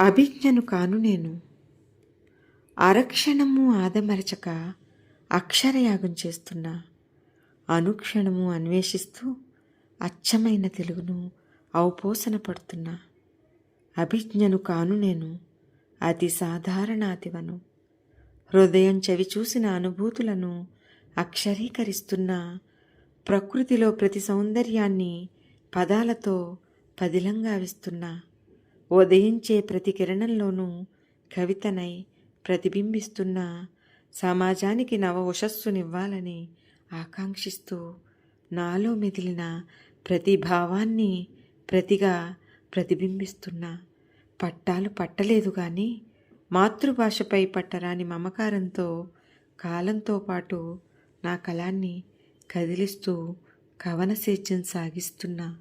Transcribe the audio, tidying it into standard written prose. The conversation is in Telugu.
అభిజ్ఞను కాను నేను, అరక్షణము ఆదమరచక అక్షరయాగం చేస్తున్నా. అనుక్షణము అన్వేషిస్తూ అచ్చమైన తెలుగును ఔపోసన పడుతున్నా. అభిజ్ఞను కాను నేను, అతి సాధారణాతివను. హృదయం చవి చూసిన అనుభూతులను అక్షరీకరిస్తున్నా. ప్రకృతిలో ప్రతి సౌందర్యాన్ని పదాలతో పదిలంగా విస్తున్నా. ఉదయించే ప్రతి కిరణంలోనూ కవితనై ప్రతిబింబిస్తున్నా. సమాజానికి నవ ఉషస్సునివ్వాలని ఆకాంక్షిస్తూ నాలో మెదిలిన ప్రతి భావాన్ని ప్రతిగా ప్రతిబింబిస్తున్నా. పట్టాలు పట్టలేదు కానీ మాతృభాషపై పట్టరాని మమకారంతో కాలంతో పాటు నా కళాన్ని కదిలిస్తూ కవన సేద్యం సాగిస్తున్నా.